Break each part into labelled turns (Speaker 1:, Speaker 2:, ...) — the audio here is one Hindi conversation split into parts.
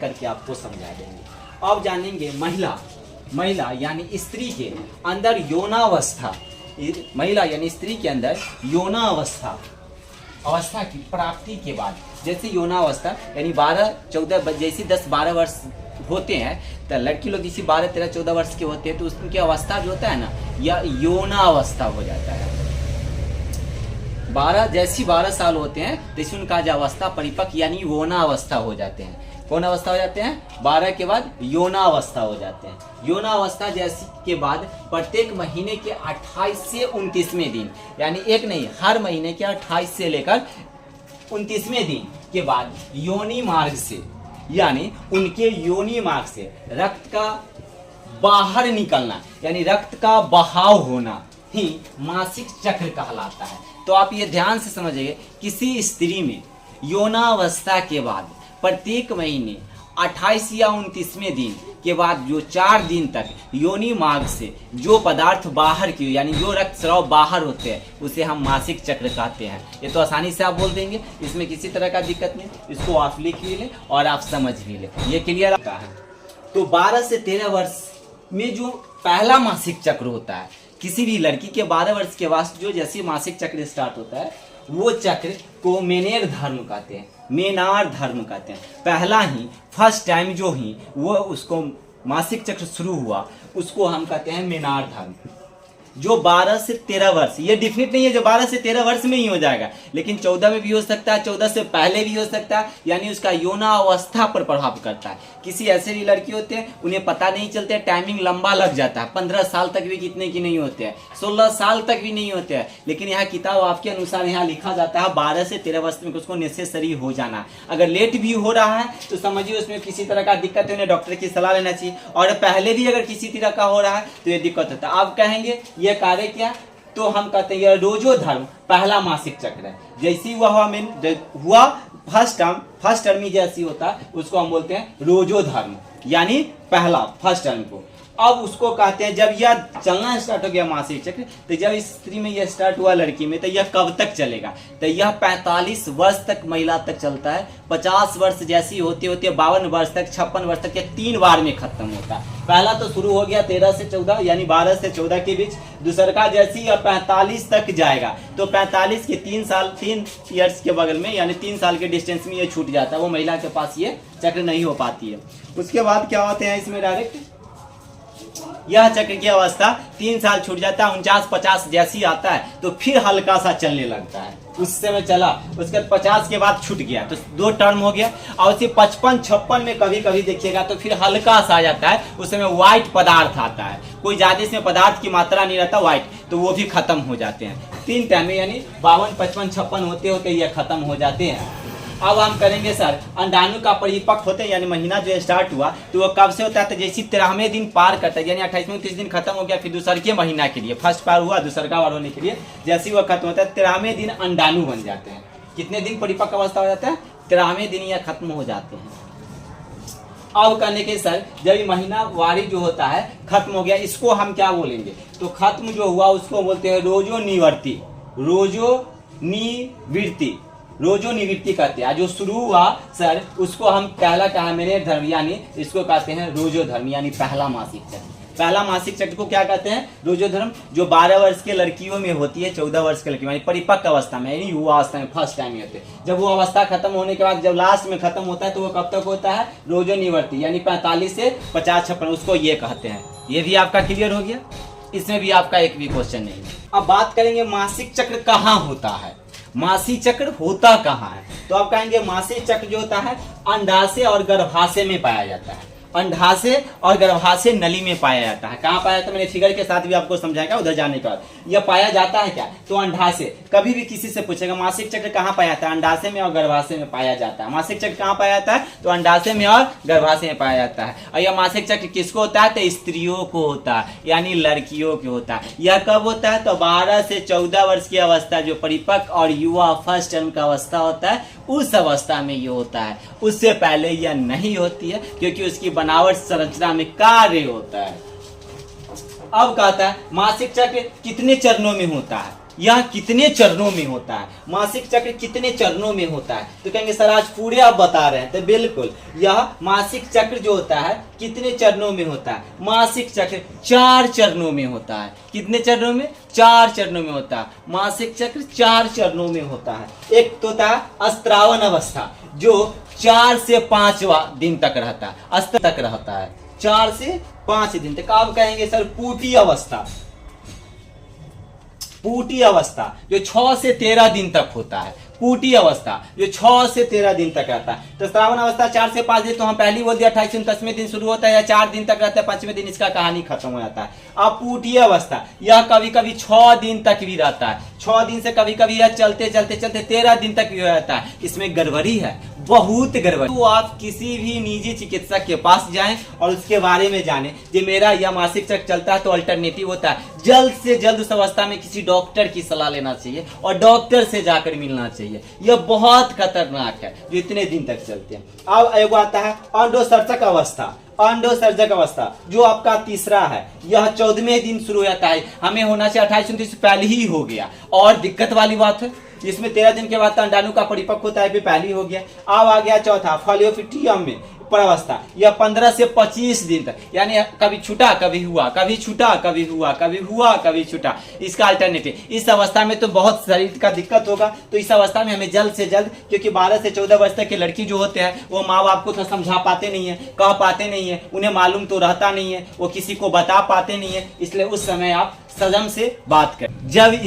Speaker 1: करके आपको समझा देंगे। अब जानेंगे महिला यानी स्त्री के अंदर यौनावस्था, महिला यानी स्त्री के अंदर यौनावस्था अवस्था की प्राप्ति के बाद, जैसे यौनावस्था यानी 12-14 जैसे 10-12 वर्ष होते हैं, तो लड़की लोग जैसे 12-13-14 वर्ष के होते हैं तो उनकी अवस्था जो होता है ना, या यौनावस्था हो जाता है। 12 साल होते हैं तो इसे उनका जो अवस्था परिपक्व यानी यौनावस्था हो जाते हैं। कौन अवस्था हो जाते हैं? 12 के बाद यौनावस्था हो जाते हैं। यौनावस्था जैसी के बाद प्रत्येक महीने के 28 से 29वें दिन, यानी एक नहीं, हर महीने के 28 से लेकर 29वें दिन के बाद योनि मार्ग से, यानी उनके योनि मार्ग से रक्त का बाहर निकलना यानी रक्त का बहाव होना ही मासिक चक्र कहलाता है। तो आप ये ध्यान से समझिए, किसी स्त्री में यौनावस्था के बाद प्रत्येक महीने 28 या 29वें दिन के बाद जो 4 दिन तक योनि मार्ग से जो पदार्थ बाहर की यानी जो रक्त स्राव बाहर होते हैं उसे हम मासिक चक्र कहते हैं। ये तो आसानी से आप बोल देंगे, इसमें किसी तरह का दिक्कत नहीं, इसको आप लिख भी लें और आप समझ भी लें, ये क्लियर है। तो 12 से 13 वर्ष में जो पहला मासिक चक्र होता है, किसी भी लड़की के 12 वर्ष के बाद जो जैसे मासिक चक्र स्टार्ट होता है, वो चक्र को मेनेर धर्म कहते हैं, मेनार धर्म कहते हैं। पहला ही फर्स्ट टाइम जो ही वो उसको मासिक चक्र शुरू हुआ उसको हम कहते हैं मेनार धर्म। जो 12 से 13 वर्ष, ये डिफिनिट नहीं है जो 12 से 13 वर्ष में ही हो जाएगा, लेकिन 14 में भी हो सकता है, 14 से पहले भी हो सकता है, यानी उसका यौनावस्था पर प्रभाव करता है। किसी ऐसे भी लड़की होते हैं उन्हें पता नहीं चलते, टाइमिंग लंबा लग जाता है, 15 साल तक भी कितने की नहीं होते हैं, 16 साल तक भी नहीं होते हैं, लेकिन यहाँ किताब आपके अनुसार यहाँ लिखा जाता है 12 से 13 वर्ष में उसको नेसेसरी हो जाना। अगर लेट भी हो रहा है तो समझिए उसमें किसी तरह का दिक्कत है, उन्हें डॉक्टर की सलाह लेना चाहिए, और पहले भी अगर किसी तरह का हो रहा है तो ये दिक्कत होता है। आप कहेंगे ये कार्य क्या, तो हम कहते हैं ये रोजो धर्म पहला मासिक चक्र है। जैसी हुआ फर्स्ट टर्म ही जैसी होता है उसको हम बोलते हैं रोजो धर्म, यानी पहला फर्स्ट टर्म को। अब उसको कहते हैं जब यह चलना स्टार्ट हो गया मासिक चक्र, तो जब इस स्त्री में यह स्टार्ट हुआ लड़की में, तो यह कब तक चलेगा, तो यह 45 वर्ष तक महिला तक चलता है। 50 वर्ष जैसी होते होते 52 वर्ष तक, 56 वर्ष तक, या 3 बार में खत्म होता है। पहला तो शुरू हो गया 13 से 14 यानी 12 से 14 के बीच, दूसरा का जैसी 45 तक जाएगा तो 45 के 3 ईयर्स के बगल में यानी 3 साल के डिस्टेंस में ये छूट जाता है, वो महिला के पास ये चक्र नहीं हो पाती है। उसके बाद क्या होते हैं इसमें डायरेक्ट यह चक्र की अवस्था 3 साल छूट जाता है, 49-50 जैसी आता है तो फिर हल्का सा चलने लगता है, उस समय चला, उसके बाद 50 के बाद छूट गया तो 2 टर्म हो गया, और उसी 55-56 में कभी कभी देखिएगा तो फिर हल्का सा आ जाता है, उस समय व्हाइट पदार्थ आता है, कोई ज्यादा इसमें पदार्थ की मात्रा नहीं रहता व्हाइट, तो वो भी खत्म हो जाते हैं 3 टाइम में, यानी 52, 55, 56 होते होते ये खत्म हो जाते हैं। अब हम करेंगे सर अंडाणु का परिपक्व होते हैं, यानी महीना जो स्टार्ट हुआ तो वो कब से होता है, तो जैसे 13वें दिन पार करता है, यानी 28वें 29 दिन खत्म हो गया, फिर दूसरे के महीना के लिए फर्स्ट पार हुआ, दूसरा का बार होने के लिए जैसे वो खत्म होता है 13वें दिन अंडाणु बन जाते हैं। कितने दिन परिपक्व अवस्था हो जाता है? 13वें दिन यह खत्म हो जाते हैं। अब करने के सर जब महीना वारी जो होता है खत्म हो गया, इसको हम क्या बोलेंगे, तो खत्म जो हुआ उसको बोलते हैं रोजो निवृत्ति, रोजो निवृत्ति कहते हैं। जो शुरू हुआ सर उसको हम कहा मेरे धर्म, यानी इसको कहते हैं रोजो धर्म, यानी पहला मासिक चक्र। पहला मासिक चक्र को क्या कहते हैं? रोजो धर्म, जो 12 वर्ष के लड़कियों में होती है, 14 वर्ष के लड़कियों यानी परिपक्व अवस्था में, यानी युवा अवस्था में फर्स्ट टाइम होते हैं। जब वो अवस्था खत्म होने के बाद जब लास्ट में खत्म होता है तो वो कब तक होता है? रोजो निवृत्ति, यानी 45 से 50-56, उसको ये कहते हैं। ये भी आपका क्लियर हो गया, इसमें भी आपका एक भी क्वेश्चन नहीं है। अब बात करेंगे मासिक चक्र कहाँ होता है, मासिक चक्र होता कहाँ है, तो आप कहेंगे मासिक चक्र जो होता है अंडाशय और गर्भाशय में पाया जाता है, अंडाशय और गर्भाशय नली में पाया जाता है। कहाँ पाया जाता है? मैंने फिगर के साथ भी आपको समझाएगा उधर जाने के बाद। यह पाया जाता है क्या, तो अंडाशय। कभी भी किसी से पूछेगा मासिक चक्र कहाँ पाया जाता है, अंडाशय में और गर्भाशय में पाया जाता है। मासिक चक्र कहाँ पाया जाता है, तो अंडाशय में और गर्भाशय में पाया जाता है। और यह मासिक चक्र किसको होता है, तो स्त्रियों को होता है, यानी लड़कियों को होता है। यह कब होता है, तो 12 से 14 वर्ष की अवस्था, जो परिपक्व और युवा फर्स्ट टर्म का अवस्था होता है, उस अवस्था में ये होता है। उससे पहले यह नहीं होती है, क्योंकि उसकी बनावट संरचना में कार्य होता है। अब कहता है मासिक चक्र कितने चरणों में होता है, यह कितने चरणों में होता है, मासिक चक्र कितने चरणों में होता है। तो कहेंगे सर आज पूरे आप बता रहे हैं, तो बिल्कुल यह मासिक चक्र जो होता है कितने चरणों में होता है। मासिक चक्र 4 चरणों में होता है। कितने चरणों में? 4 चरणों में होता है। मासिक चक्र 4 चरणों में होता है। एक तो होता है अस्त्रावन अवस्था, जो 4 से 5 दिन तक रहता है, अस्त्र तक रहता है 4 से 5 दिन तक। आप कहेंगे सर पूटी अवस्था, पूटी अवस्था जो 6 से 13 दिन तक होता है। पूटी अवस्था जो 6 से 13 दिन तक रहता है। तो श्रावण अवस्था 4 से 5 दिन, तो हम पहले बोल दिया 28 29वें दिन शुरू होता है या 4 दिन तक रहता है, 5वें दिन इसका कहानी खत्म हो जाता है। अब पूटी अवस्था यह कभी कभी 6 दिन तक भी रहता है, 6 दिन से कभी कभी यह चलते चलते चलते 13 दिन तक भी हो जाता है। इसमें गड़बड़ी है, बहुत गड़बड़ी। तो आप किसी भी निजी चिकित्सक के पास जाएं और उसके बारे में जानें कि मेरा यह मासिक चक्र चलता है, तो अल्टरनेटिव होता है जल्द से जल्द उस अवस्था में किसी डॉक्टर की सलाह लेना चाहिए और डॉक्टर से जाकर मिलना चाहिए। यह बहुत खतरनाक है जो इतने दिन तक चलते हैं। अब एक आता है अंडोसर्जक अवस्था, अंडोसर्जक अवस्था जो आपका तीसरा है, यह 14वें दिन शुरू हो जाता है। हमें होना चाहिए 28 29 पहले ही हो गया, और दिक्कत वाली बात है इसमें 13 दिन के बाद अंडाणु का परिपक्व होता है, पहले ही हो गया। अब आ गया चौथा फॉलियोपिटियम में अवस्था, यह 15 से 25 दिन तक, यानी कभी छूटा कभी हुआ, कभी छूटा कभी हुआ, कभी हुआ कभी छूटा। इसका अल्टरनेटिव, इस अवस्था में तो बहुत शरीर का दिक्कत होगा, तो इस अवस्था में हमें जल्द से जल्द, क्योंकि 12 से 14 वर्ष तक के लड़की जो होते हैं वो माँ बाप को तो समझा पाते नहीं है, कह पाते नहीं है, उन्हें मालूम तो रहता नहीं है, वो किसी को बता पाते नहीं है, इसलिए उस समय आप संयम से बात करें। जब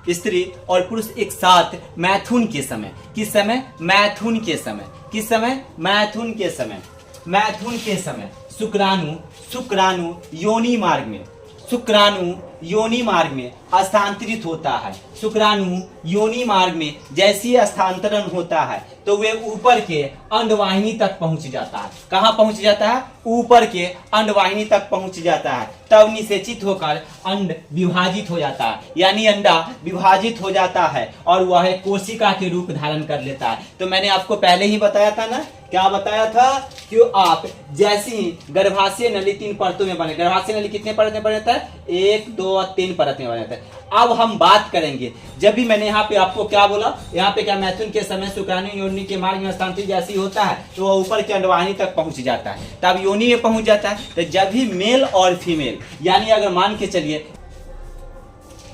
Speaker 1: स्त्री और पुरुष एक साथ मैथुन के समय, किस समय? मैथुन के समय, किस समय? मैथुन के समय, मैथुन के समय शुक्राणु योनि मार्ग में, शुक्राणु योनि मार्ग में स्थानांतरित होता है। शुक्राणु योनि मार्ग में जैसे ही स्थानांतरण होता है तो वे ऊपर के अंडवाहिनी तक पहुंच जाता है। कहां पहुंच जाता है? ऊपर के अंडवाहिनी तक पहुंच जाता है। तब निषेचित होकर अंड विभाजित हो जाता है, यानी अंडा विभाजित हो जाता है और वह कोशिका के रूप धारण कर लेता है। तो मैंने आपको पहले ही बताया था ना, क्या बताया था कि आप जैसे ही गर्भाशय नली 3 परतों में बने, गर्भाशय नली कितने परत में बने था? 1 2 और 3 परत में बने थे। अब हम बात करेंगे, जब भी मैंने यहाँ पे आपको क्या बोला, यहाँ पे क्या मैथुन के समय शुक्राणु योनि के मार्ग में स्थानांतरित जैसी होता है तो वह ऊपर के अंडवाहिनी तक पहुंच जाता है, तब योनि में पहुंच जाता है। तो जब भी मेल और फीमेल, यानी अगर मान के चलिए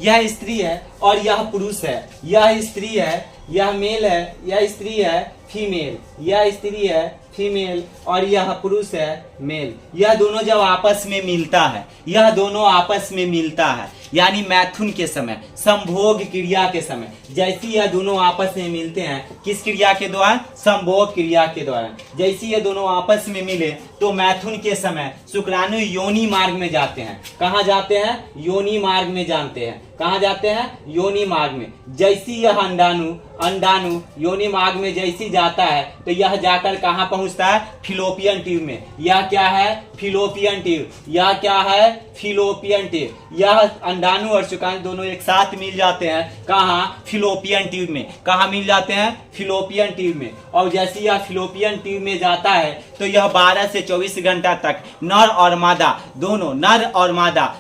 Speaker 1: यह स्त्री है और यह पुरुष है, यह स्त्री है, यह मेल है, यह स्त्री है फीमेल, यह स्त्री है फीमेल और यह पुरुष है मेल, यह दोनों जब आपस में मिलता है, यह दोनों आपस में मिलता है, यानी मैथुन के समय, संभोग क्रिया के समय, जैसी यह दोनों आपस में मिलते हैं, किस क्रिया के द्वारा? संभोग क्रिया के द्वारा। जैसी ये दोनों आपस में मिले तो मैथुन के समय शुक्राणु योनि मार्ग में जाते हैं। कहाँ जाते हैं? योनि मार्ग में जानते हैं। कहाँ जाते हैं? योनि मार्ग में। जैसी यह अंडाणु योनि मार्ग में जैसी जाता है तो यह जाकर कहाँ पहुंचता है? फिलोपियन ट्यूब में। यह क्या है? Fallopian tube. यह क्या है? Fallopian tube. यह अंडाणु और शुक्राणु दोनों एक साथ मिल जाते हैं। कहाँ? फिलोपियन ट्यूब में। कहाँ मिल जाते हैं? फिलोपियन ट्यूब में। और जैसे यह फिलोपियन ट्यूब में जाता है तो यह 12 से 24 घंटा तक नर और मादा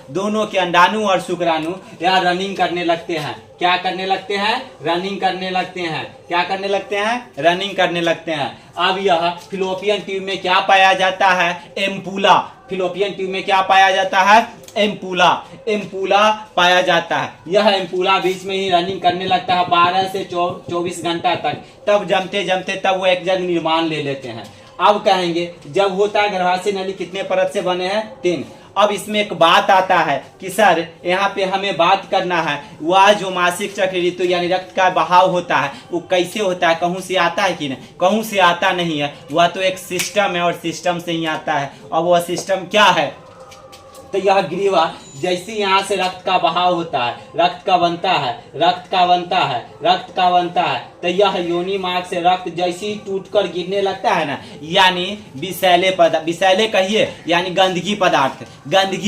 Speaker 1: दोनों के अंडाणु और शुक्राणु यह रनिंग करने लगते हैं। क्या करने लगते हैं? रनिंग करने लगते हैं। क्या करने लगते हैं? रनिंग करने लगते हैं। अब यह फिलोपियन ट्यूब में क्या पाया जाता है? एम्पूला। फिलोपियन ट्यूब में क्या पाया जाता है? एम्पूला पाया जाता है। यह एम्पूला बीच में ही रनिंग करने लगता है 12 से 24 घंटा तक। तब जमते जमते तब वो एक जन निर्माण ले लेते हैं। अब कहेंगे जब होता है गर्भाशय नली कितने परत से बने हैं? 3। अब इसमें एक बात आता है कि सर यहाँ पे हमें बात करना है, वह जो मासिक चक्र ऋतु यानी रक्त का बहाव होता है वो कैसे होता है, कहूँ से आता है कि नहीं? कहूँ से आता नहीं है, वह तो एक सिस्टम है और सिस्टम से ही आता है। और वह सिस्टम क्या है? तो यह ग्रीवा जैसे यहाँ से रक्त का बहाव होता है, रक्त का बनता है, तो यह योनि मार्ग से रक्त जैसे ही टूटकर गिरने लगता है ना, यानी विषैले कहिए यानी गंदगी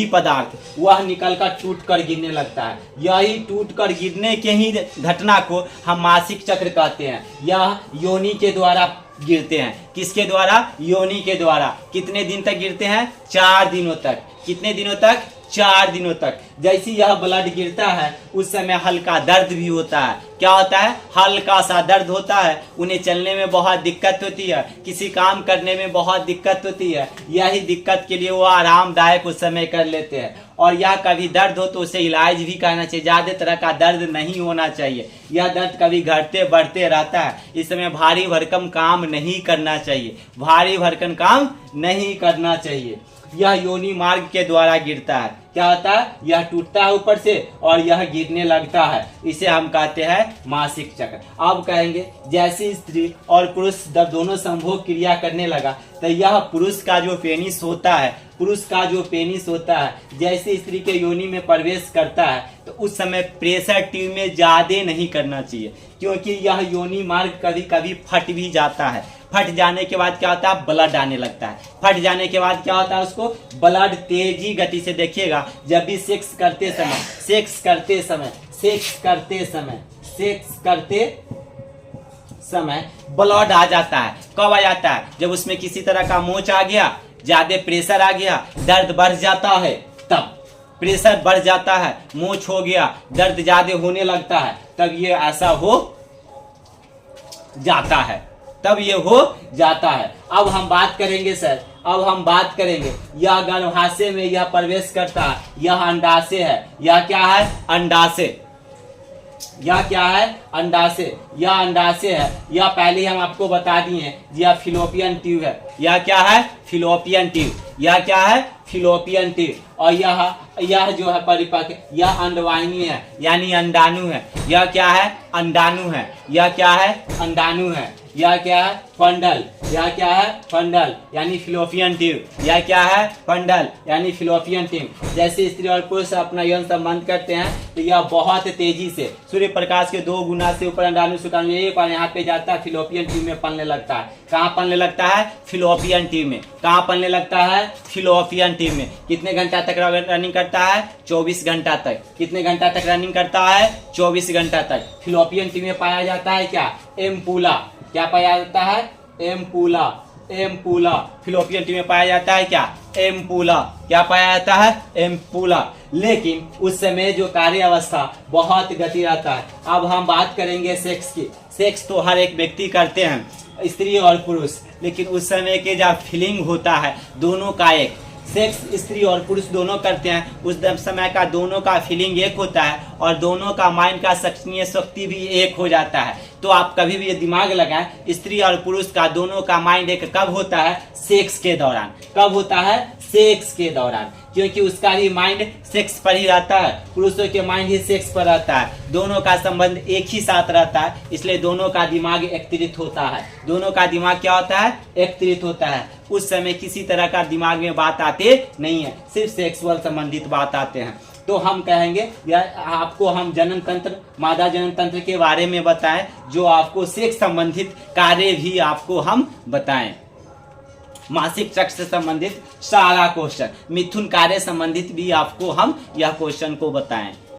Speaker 1: पदार्थ वह निकलकर टूटकर गिरने लगता है। यही टूटकर गिरने के ही घटना को हम मासिक चक्र कहते हैं। यह योनि के द्वारा गिरते हैं। किसके द्वारा? योनि के द्वारा। कितने दिन तक गिरते हैं? 4 दिनों तक। कितने दिनों तक? 4 दिनों तक। जैसे यह ब्लड गिरता है उस समय हल्का दर्द भी होता है। क्या होता है? हल्का सा दर्द होता है। उन्हें चलने में बहुत दिक्कत होती है, किसी काम करने में बहुत दिक्कत होती है। यही दिक्कत के लिए वो आरामदायक उस समय कर लेते हैं। और यह कभी दर्द हो तो उसे इलाज भी करना चाहिए। ज्यादा तरह का दर्द नहीं होना चाहिए। यह दर्द कभी घटते बढ़ते रहता है। इस समय भारी भरकम काम नहीं करना चाहिए, भारी भरकम काम नहीं करना चाहिए। यह योनि मार्ग के द्वारा गिरता है। क्या होता है? यह टूटता है ऊपर से और यह गिरने लगता है। इसे हम कहते हैं मासिक चक्र। अब कहेंगे जैसे स्त्री और पुरुष जब दोनों संभोग क्रिया करने लगा तो यह पुरुष का जो पेनिस होता है, पुरुष का जो पेनिस होता है जैसे स्त्री के योनि में प्रवेश करता है तो उस समय प्रेशर ट्यूब में ज्यादा नहीं करना चाहिए, क्योंकि यह योनि मार्ग कभी कभी फट भी जाता है। फट जाने के बाद क्या होता है? ब्लड आने लगता है। फट जाने के बाद क्या होता है? उसको ब्लड तेजी गति से, देखिएगा जब भी सेक्स करते समय ब्लड आ जाता है। कब आ जाता है? जब उसमें किसी तरह का मोच आ गया, ज्यादा प्रेशर आ गया, दर्द बढ़ जाता है, तब प्रेशर बढ़ जाता है, मोच हो गया, दर्द ज्यादा होने लगता है, तब ये ऐसा हो जाता है, तब ये हो जाता है। अब हम बात करेंगे सर, अब हम बात करेंगे यह गर्भाशय में यह प्रवेश करता है, यह अंडाशय है। यह क्या है? अंडाशय। यह क्या है? अंडाशय। यह अंडाशय है। यह पहले हम आपको बता दिए, यह फिलोपियन ट्यूब है। यह क्या है? Fallopian tube. यह क्या है? Fallopian tube. और यह जो है परिपक्व, यह अंडवाहिनी है यानी अंडाणु है। यह क्या है? अंडाणु है। यह क्या है? अंडाणु है। यह क्या है? फंडल। यह क्या है? फंडल यानी फिलोपियन ट्यूब। यह क्या है? फंडल यानी फिलोपियन ट्यूब। जैसे स्त्री और पुरुष अपना यौन संबंध करते हैं तो यह बहुत तेजी से सूर्य प्रकाश के 2 गुना से ऊपर अंडाणु शुक्राणु एक बार यहाँ पे जाता है, फिलोपियन ट्यूब में पलने लगता है। कहाँ पलने लगता है? फिलोपियन ट्यूब में। कहाँ पलने लगता है? फिलोपियन ट्यूब में। कितने घंटा तक रनिंग करता है? 24 घंटा तक। कितने घंटा तक रनिंग करता है? 24 घंटा तक। फिलोपियन ट्यूब में पाया जाता है क्या? एम्पूला। क्या पाया जाता है? एम्पूला। एम्पूला फिलोपियन ट्यूब में पाया जाता है क्या? एम्पूला। क्या पाया जाता है? एम्पूला। लेकिन उस समय जो कार्य अवस्था बहुत गति रहता है। अब हम बात करेंगे सेक्स की। सेक्स तो हर एक व्यक्ति करते हैं, स्त्री और पुरुष, लेकिन उस समय के जब फीलिंग होता है दोनों का एक, सेक्स स्त्री और पुरुष दोनों करते हैं, उस समय का दोनों का फीलिंग एक होता है और दोनों का माइंड का सक्रिय शक्ति भी एक हो जाता है। तो आप कभी भी ये दिमाग लगाएं, स्त्री और पुरुष का दोनों का माइंड एक कब होता है? सेक्स के दौरान। कब होता है? सेक्स के दौरान, क्योंकि उसका भी माइंड सेक्स पर ही रहता है, पुरुषों के माइंड ही सेक्स पर रहता है। दोनों का संबंध एक ही साथ रहता है, इसलिए दोनों का दिमाग एकत्रित होता है। दोनों का दिमाग क्या होता है? एकत्रित होता है। उस समय किसी तरह का दिमाग में बात आते नहीं है, सिर्फ सेक्सुअल संबंधित बात आते हैं। तो हम कहेंगे या आपको हम जनन तंत्र, मादा जनन तंत्र के बारे में बताएं, जो आपको सेक्स संबंधित कार्य भी आपको हम बताएं। मासिक चक्र से संबंधित सारा क्वेश्चन, मिथुन कार्य संबंधित भी आपको हम यह क्वेश्चन को बताएं।